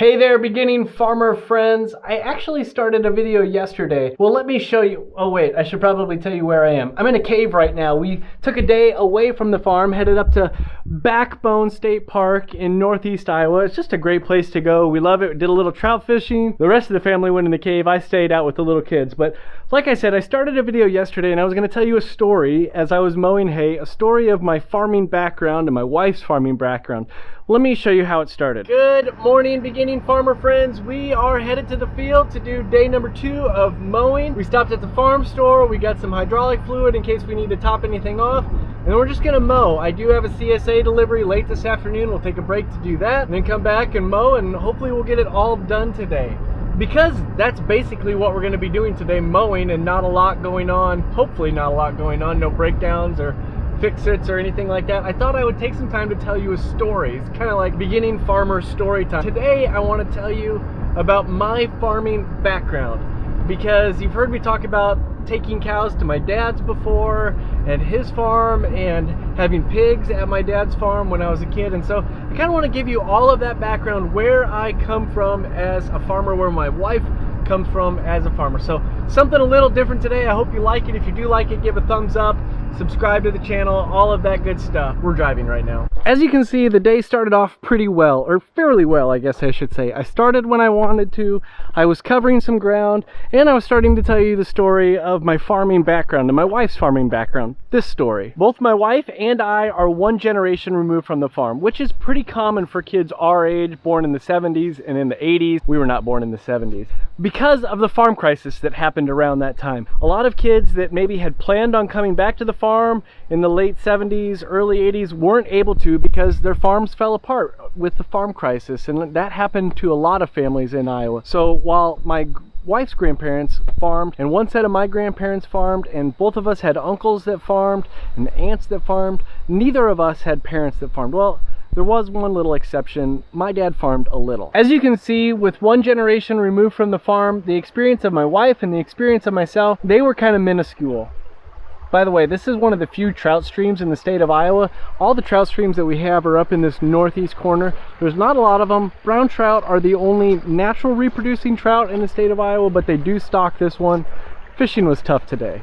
Hey there, beginning farmer friends. I actually started a video yesterday. Well, let me show you. Oh wait, I should probably tell you where I am. I'm in a cave right now. We took a day away from the farm, headed up to Backbone State Park in Northeast Iowa. It's just a great place to go. We love it. Did a little trout fishing. The rest of the family went in the cave. I stayed out with the little kids. But like I said, I started a video yesterday and I was going to tell you a story as I was mowing hay, a story of my farming background and my wife's farming background. Let me show you how it started. Good morning, beginning farmer friends. We are headed to the field to do day number 2 of mowing. We stopped at the farm store. We got some hydraulic fluid in case we need to top anything off. And we're just gonna mow. I do have a CSA delivery late this afternoon. We'll take a break to do that and then come back and mow, and hopefully we'll get it all done today. Because that's basically what we're going to be doing today, mowing, and not a lot going on. Hopefully not a lot going on, no breakdowns or fix-its or anything like that. I thought I would take some time to tell you a story. It's kind of like beginning farmer story time. Today I want to tell you about my farming background, because you've heard me talk about taking cows to my dad's before and his farm, and having pigs at my dad's farm when I was a kid. And so I kind of want to give you all of that background, where I come from as a farmer, where my wife comes from as a farmer. So something a little different today. I hope you like it. If you do like it, give a thumbs up, subscribe to the channel, all of that good stuff. We're driving right now. As you can see, the day started off pretty well, or fairly well, I guess I should say. I started when I wanted to. I was covering some ground, and I was starting to tell you the story of my farming background and my wife's farming background. This story. Both my wife and I are one generation removed from the farm, which is pretty common for kids our age, born in the 70s and in the 80s. We were not born in the 70s. Because of the farm crisis that happened around that time. A lot of kids that maybe had planned on coming back to the farm in the late 70s, early 80s weren't able to, because their farms fell apart with the farm crisis, and that happened to a lot of families in Iowa. So while my wife's grandparents farmed, and one set of my grandparents farmed, and both of us had uncles that farmed and aunts that farmed, neither of us had parents that farmed. Well, there was one little exception. My dad farmed a little. As you can see, with one generation removed from the farm, the experience of my wife and the experience of myself, they were kind of minuscule. By the way, this is one of the few trout streams in the state of Iowa. All the trout streams that we have are up in this northeast corner. There's not a lot of them. Brown trout are the only natural reproducing trout in the state of Iowa, but they do stock this one. Fishing was tough today.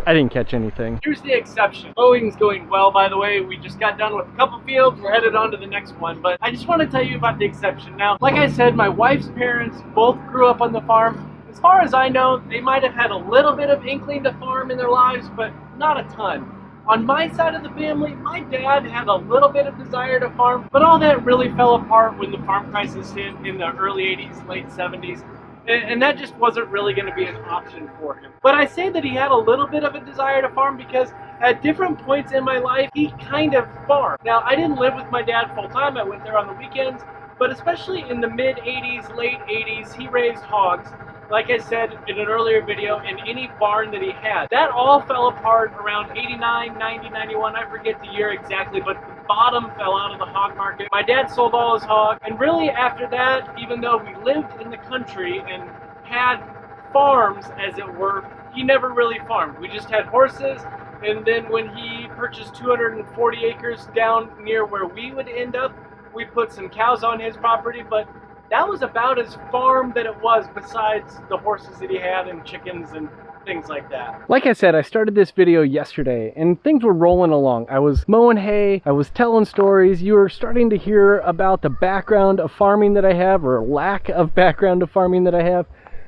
I didn't catch anything. Here's the exception. Mowing's going well, by the way. We just got done with a couple fields. We're headed on to the next one, but I just want to tell you about the exception. Now, like I said, my wife's parents both grew up on the farm. As far as I know, they might have had a little bit of inkling to farm in their lives, but not a ton. On my side of the family, my dad had a little bit of desire to farm, but all that really fell apart when the farm crisis hit in the early 80s, late 70s. And that just wasn't really going to be an option for him. But I say that he had a little bit of a desire to farm because at different points in my life, he kind of farmed. Now, I didn't live with my dad full time. I went there on the weekends, but especially in the mid 80s, late 80s, he raised hogs. Like I said in an earlier video, in any barn that he had. That all fell apart around 89, 90, 91, I forget the year exactly, but the bottom fell out of the hog market. My dad sold all his hogs, and really after that, even though we lived in the country and had farms, as it were, he never really farmed. We just had horses, and then when he purchased 240 acres down near where we would end up, we put some cows on his property, but that was about as farm that it was, besides the horses that he had and chickens and things like that. Like I said, I started this video yesterday and things were rolling along. I was mowing hay, I was telling stories. You were starting to hear about the background of farming that I have, or lack of background of farming that I have.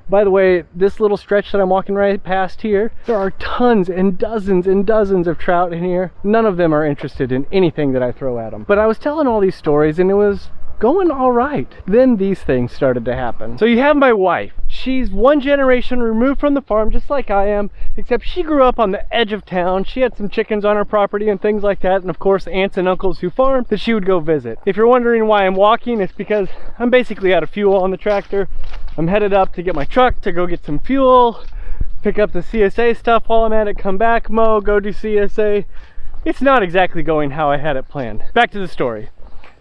By the way, this little stretch that I'm walking right past here, there are tons and dozens of trout in here. None of them are interested in anything that I throw at them. But I was telling all these stories and it was going all right. Then these things started to happen. So you have my wife. She's one generation removed from the farm, just like I am, except she grew up on the edge of town. She had some chickens on her property and things like that, and of course aunts and uncles who farmed that she would go visit. If you're wondering why I'm walking, it's because I'm basically out of fuel on the tractor. I'm headed up to get my truck to go get some fuel, pick up the CSA stuff while I'm at it, come back, mow, go do CSA. It's not exactly going how I had it planned. Back to the story.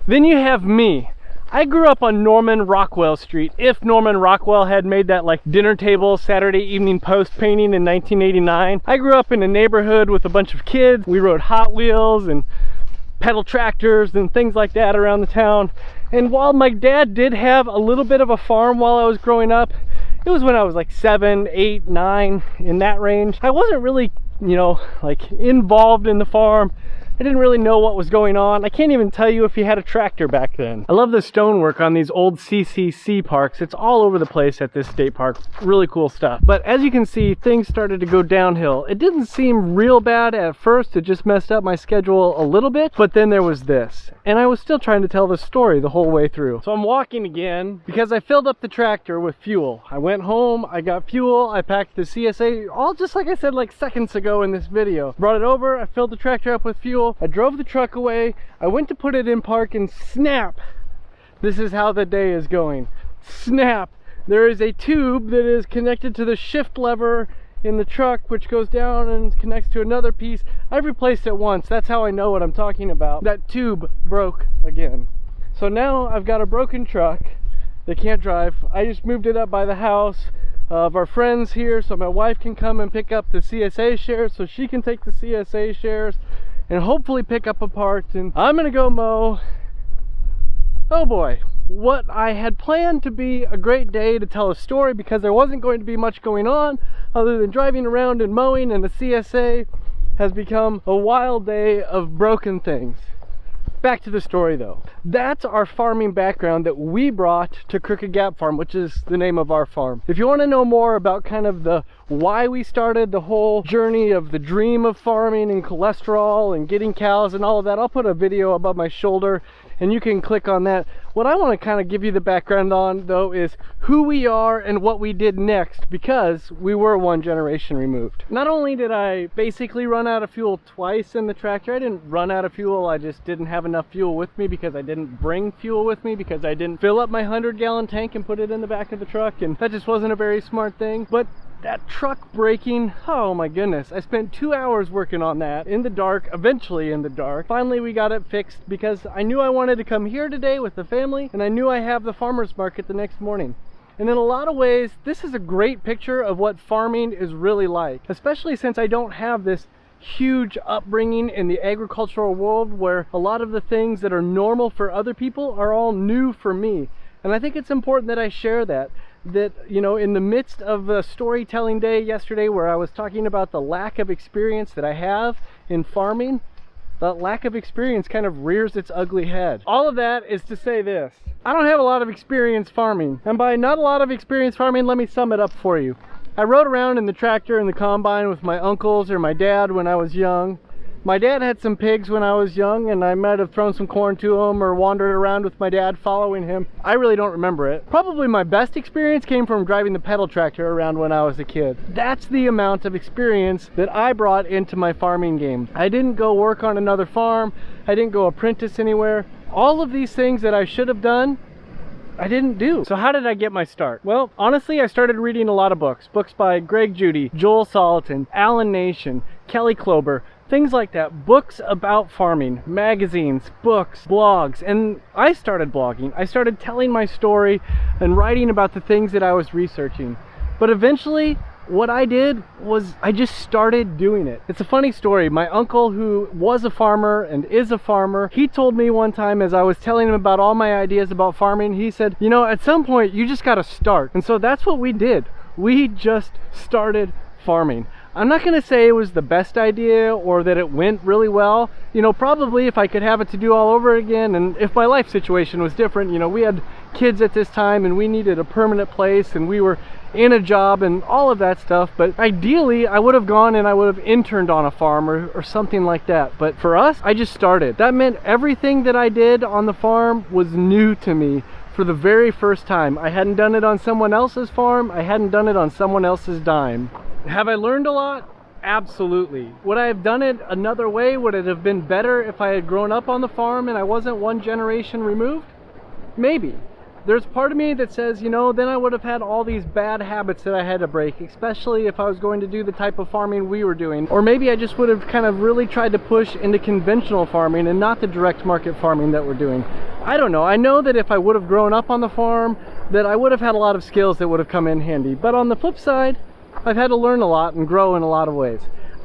Then you have me. I grew up on Norman Rockwell Street. If Norman Rockwell had made that like dinner table Saturday Evening Post painting in 1989. I grew up in a neighborhood with a bunch of kids. We rode Hot Wheels and pedal tractors and things like that around the town. And while my dad did have a little bit of a farm while I was growing up, it was when I was like 7, 8, 9, in that range. I wasn't really, you know, like involved in the farm. I didn't really know what was going on. I can't even tell you if he had a tractor back then. I love the stonework on these old CCC parks. It's all over the place at this state park. Really cool stuff. But as you can see, things started to go downhill. It didn't seem real bad at first. It just messed up my schedule a little bit. But then there was this. And I was still trying to tell the story the whole way through. So I'm walking again because I filled up the tractor with fuel. I went home, I got fuel, I packed the CSA, all just like I said like seconds ago in this video. Brought it over, I filled the tractor up with fuel. I drove the truck away, I went to put it in park, and snap! This is how the day is going. Snap! There is a tube that is connected to the shift lever in the truck, which goes down and connects to another piece. I've replaced it once, that's how I know what I'm talking about. That tube broke again. So now I've got a broken truck that can't drive. I just moved it up by the house of our friends here so my wife can come and pick up the CSA shares so she can take the CSA shares and hopefully pick up a part, and I'm gonna go mow. Oh boy, what I had planned to be a great day to tell a story because there wasn't going to be much going on other than driving around and mowing, and the CSA has become a wild day of broken things. Back to the story though. That's our farming background that we brought to Crooked Gap Farm, which is the name of our farm. If you want to know more about kind of the why we started the whole journey of the dream of farming and cholesterol and getting cows and all of that, I'll put a video above my shoulder and you can click on that. What I want to kind of give you the background on though is who we are and what we did next, because we were one generation removed. Not only did I basically run out of fuel twice in the tractor, I didn't run out of fuel, I just didn't have enough fuel with me because I didn't bring fuel with me, because I didn't fill up my 100-gallon tank and put it in the back of the truck, and that just wasn't a very smart thing. But that truck braking, oh my goodness, I spent 2 hours working on that in the dark, eventually in the dark. Finally we got it fixed because I knew I wanted to come here today with the family, and I knew I have the farmer's market the next morning. And in a lot of ways, this is a great picture of what farming is really like, especially since I don't have this huge upbringing in the agricultural world where a lot of the things that are normal for other people are all new for me. And I think it's important that I share that, you know, in the midst of a storytelling day yesterday where I was talking about the lack of experience that I have in farming, that lack of experience kind of rears its ugly head. All of that is to say this: I don't have a lot of experience farming. And by not a lot of experience farming, let me sum it up for you. I rode around in the tractor and the combine with my uncles or my dad when I was young. My dad had some pigs when I was young, and I might have thrown some corn to them or wandered around with my dad following him. I really don't remember it. Probably my best experience came from driving the pedal tractor around when I was a kid. That's the amount of experience that I brought into my farming game. I didn't go work on another farm. I didn't go apprentice anywhere. All of these things that I should have done, I didn't do. So how did I get my start? Well, honestly, I started reading a lot of books. Books by Greg Judy, Joel Salatin, Alan Nation, Kelly Klober, things like that. Books about farming, magazines, books, blogs. And I started blogging. I started telling my story and writing about the things that I was researching. But eventually, what I did was I just started doing it. It's a funny story. My uncle, who was a farmer and is a farmer, he told me one time as I was telling him about all my ideas about farming, he said, you know, at some point you just got to start. And so that's what we did. We just started farming. I'm not going to say it was the best idea or that it went really well. You know, probably if I could have it to do all over again, and if my life situation was different, you know, we had kids at this time and we needed a permanent place and we were in a job and all of that stuff. But ideally, I would have gone and I would have interned on a farm or something like that. But for us, I just started. That meant everything that I did on the farm was new to me for the very first time. I hadn't done it on someone else's farm. I hadn't done it on someone else's dime. Have I learned a lot? Absolutely. Would I have done it another way? Would it have been better if I had grown up on the farm and I wasn't one generation removed? Maybe. There's part of me that says, you know, then I would have had all these bad habits that I had to break, especially if I was going to do the type of farming we were doing. Or maybe I just would have kind of really tried to push into conventional farming and not the direct market farming that we're doing. I don't know. I know that if I would have grown up on the farm, that I would have had a lot of skills that would have come in handy. But on the flip side, I've had to learn a lot and grow in a lot of ways.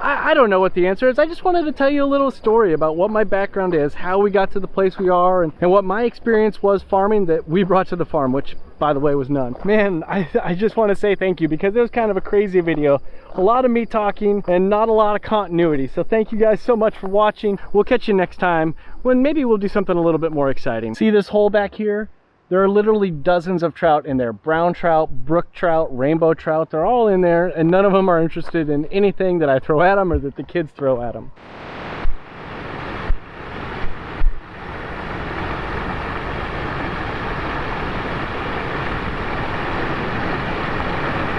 I don't know what the answer is. I just wanted to tell you a little story about what my background is, how we got to the place we are, and what my experience was farming that we brought to the farm, which, by the way, was none. Man, I just want to say thank you, because it was kind of a crazy video. A lot of me talking and not a lot of continuity. So thank you guys so much for watching. We'll catch you next time when maybe we'll do something a little bit more exciting. See this hole back here? There are literally dozens of trout in there. Brown trout, brook trout, rainbow trout, they're all in there, and none of them are interested in anything that I throw at them or that the kids throw at them.